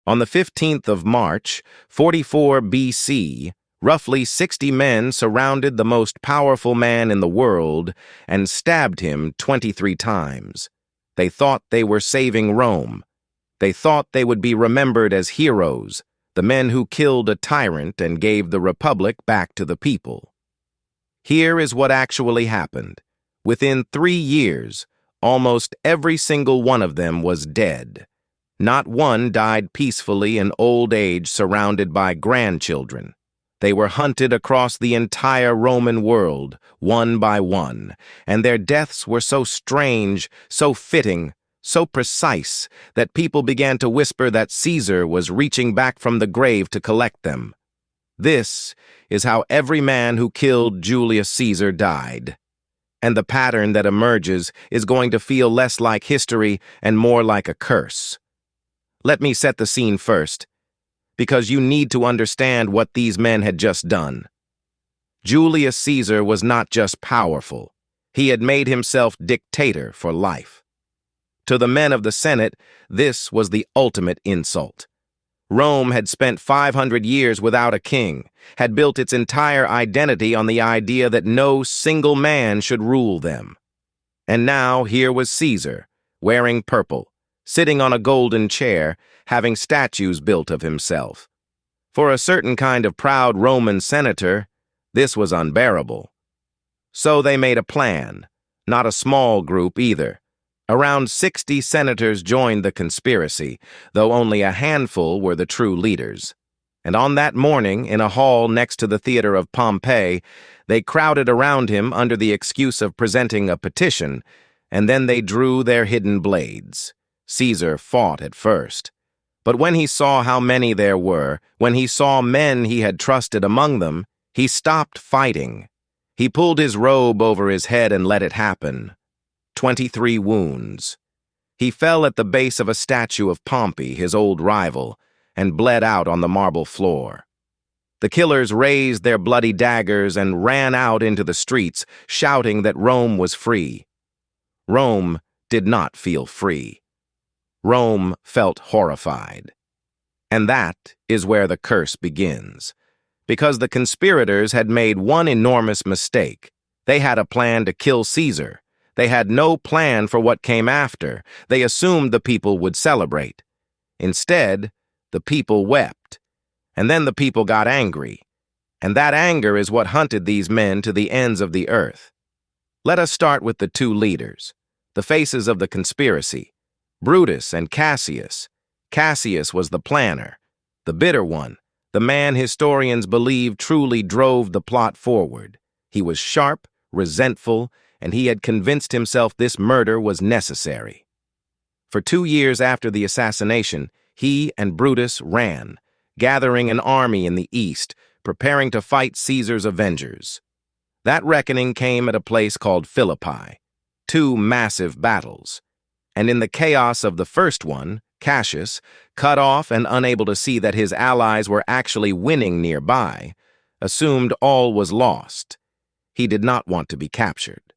On the 15th of March, 44 BC, roughly 60 men surrounded the most powerful man in the world and stabbed him 23 times. They thought they were saving Rome. They thought they would be remembered as heroes, the men who killed a tyrant and gave the republic back to the people. Here is what actually happened. Within 3 years, almost every single one of them was dead. Not one died peacefully in old age surrounded by grandchildren. They were hunted across the entire Roman world, one by one, and their deaths were so strange, so fitting, so precise, that people began to whisper that Caesar was reaching back from the grave to collect them. This is how every man who killed Julius Caesar died. And the pattern that emerges is going to feel less like history and more like a curse. Let me set the scene first, because you need to understand what these men had just done. Julius Caesar was not just powerful. He had made himself dictator for life. To the men of the Senate, this was the ultimate insult. Rome had spent 500 years without a king, had built its entire identity on the idea that no single man should rule them. And now here was Caesar, wearing purple, sitting on a golden chair, having statues built of himself. For a certain kind of proud Roman senator, this was unbearable. So they made a plan, not a small group either. Around 60 senators joined the conspiracy, though only a handful were the true leaders. And on that morning, in a hall next to the theater of Pompeii, they crowded around him under the excuse of presenting a petition, and then they drew their hidden blades. Caesar fought at first. But when he saw how many there were, when he saw men he had trusted among them, he stopped fighting. He pulled his robe over his head and let it happen. 23 wounds. He fell at the base of a statue of Pompey, his old rival, and bled out on the marble floor. The killers raised their bloody daggers and ran out into the streets, shouting that Rome was free. Rome did not feel free. Rome felt horrified. And that is where the curse begins. Because the conspirators had made one enormous mistake. They had a plan to kill Caesar. They had no plan for what came after. They assumed the people would celebrate. Instead, the people wept. And then the people got angry. And that anger is what hunted these men to the ends of the earth. Let us start with the two leaders, the faces of the conspiracy, Brutus and Cassius. Cassius was the planner, the bitter one, the man historians believe truly drove the plot forward. He was sharp, resentful, and he had convinced himself this murder was necessary. For 2 years after the assassination, he and Brutus ran, gathering an army in the east, preparing to fight Caesar's avengers. That reckoning came at a place called Philippi, 2 massive battles. And in the chaos of the first one, Cassius, cut off and unable to see that his allies were actually winning nearby, assumed all was lost. He did not want to be captured.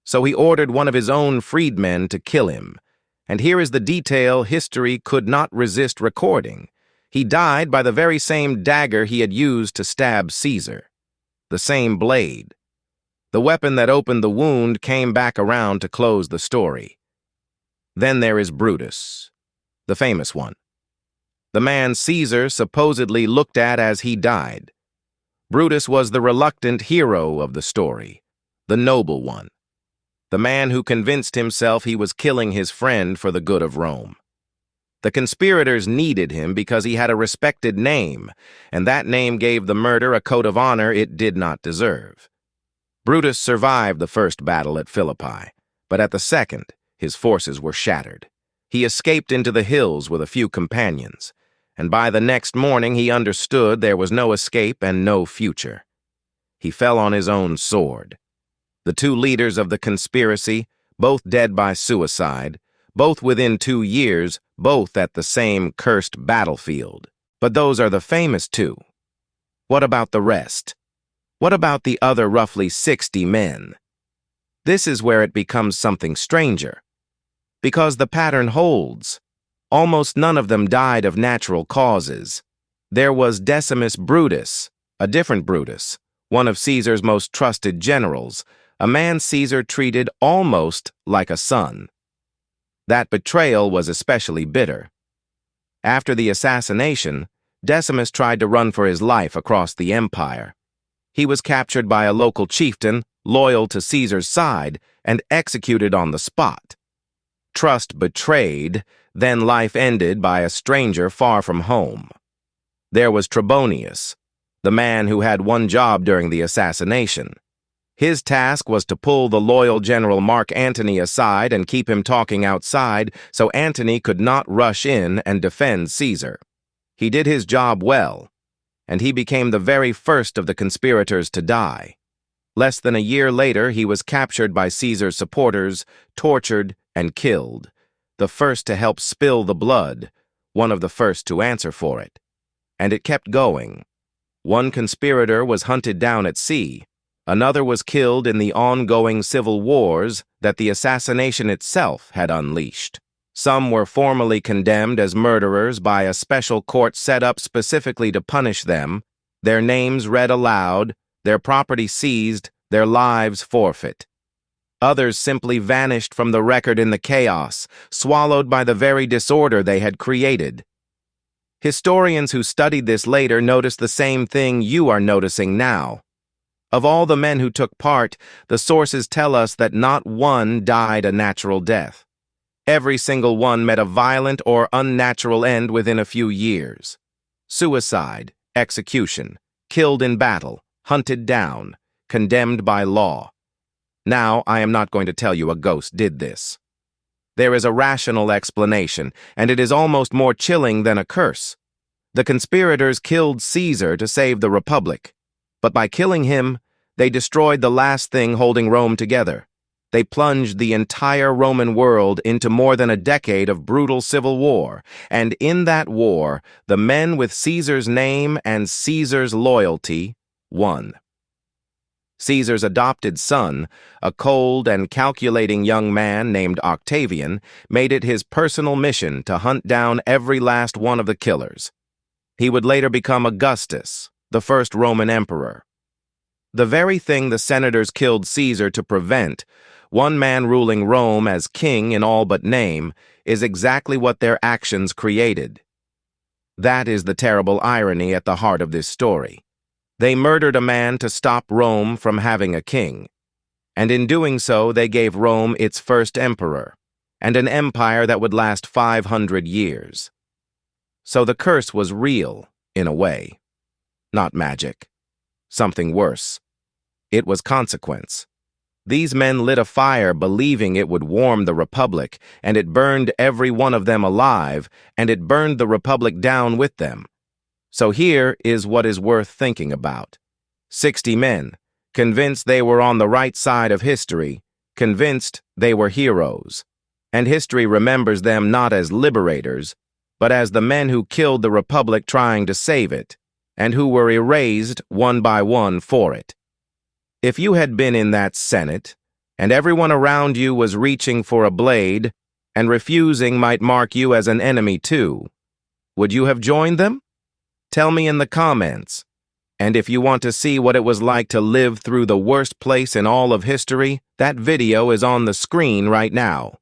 So he ordered one of his own freedmen to kill him. And here is the detail history could not resist recording. He died by the very same dagger he had used to stab Caesar. The same blade. The weapon that opened the wound came back around to close the story. Then there is Brutus, the famous one. The man Caesar supposedly looked at as he died. Brutus was the reluctant hero of the story, the noble one. The man who convinced himself he was killing his friend for the good of Rome. The conspirators needed him because he had a respected name, and that name gave the murder a coat of honor it did not deserve. Brutus survived the first battle at Philippi, but at the second, his forces were shattered. He escaped into the hills with a few companions, and by the next morning he understood there was no escape and no future. He fell on his own sword. The two leaders of the conspiracy, both dead by suicide, both within 2 years, both at the same cursed battlefield. But those are the famous two. What about the rest? What about the other roughly 60 men? This is where it becomes something stranger. Because the pattern holds. Almost none of them died of natural causes. There was Decimus Brutus, a different Brutus, one of Caesar's most trusted generals, a man Caesar treated almost like a son. That betrayal was especially bitter. After the assassination, Decimus tried to run for his life across the empire. He was captured by a local chieftain, loyal to Caesar's side, and executed on the spot. Trust betrayed, then life ended by a stranger far from home. There was Trebonius, the man who had one job during the assassination. His task was to pull the loyal General Mark Antony aside and keep him talking outside so Antony could not rush in and defend Caesar. He did his job well, and he became the very first of the conspirators to die. Less than a year later, he was captured by Caesar's supporters, tortured, and killed, the first to help spill the blood, one of the first to answer for it. And it kept going. One conspirator was hunted down at sea. Another was killed in the ongoing civil wars that the assassination itself had unleashed. Some were formally condemned as murderers by a special court set up specifically to punish them, their names read aloud, their property seized, their lives forfeit. Others simply vanished from the record in the chaos, swallowed by the very disorder they had created. Historians who studied this later noticed the same thing you are noticing now. Of all the men who took part, the sources tell us that not one died a natural death. Every single one met a violent or unnatural end within a few years. Suicide, execution, killed in battle, hunted down, condemned by law. Now, I am not going to tell you a ghost did this. There is a rational explanation, and it is almost more chilling than a curse. The conspirators killed Caesar to save the Republic, but by killing him, they destroyed the last thing holding Rome together. They plunged the entire Roman world into more than a decade of brutal civil war, and in that war, the men with Caesar's name and Caesar's loyalty won. Caesar's adopted son, a cold and calculating young man named Octavian, made it his personal mission to hunt down every last one of the killers. He would later become Augustus, the first Roman emperor. The very thing the senators killed Caesar to prevent, one man ruling Rome as king in all but name, is exactly what their actions created. That is the terrible irony at the heart of this story. They murdered a man to stop Rome from having a king, and in doing so they gave Rome its first emperor, and an empire that would last 500 years. So the curse was real, in a way. Not magic. Something worse. It was consequence. These men lit a fire believing it would warm the Republic, and it burned every one of them alive, and it burned the Republic down with them. So here is what is worth thinking about. 60 men, convinced they were on the right side of history, convinced they were heroes. And history remembers them not as liberators, but as the men who killed the Republic trying to save it, and who were erased one by one for it. If you had been in that Senate, and everyone around you was reaching for a blade, and refusing might mark you as an enemy too, would you have joined them? Tell me in the comments. And if you want to see what it was like to live through the worst place in all of history, that video is on the screen right now.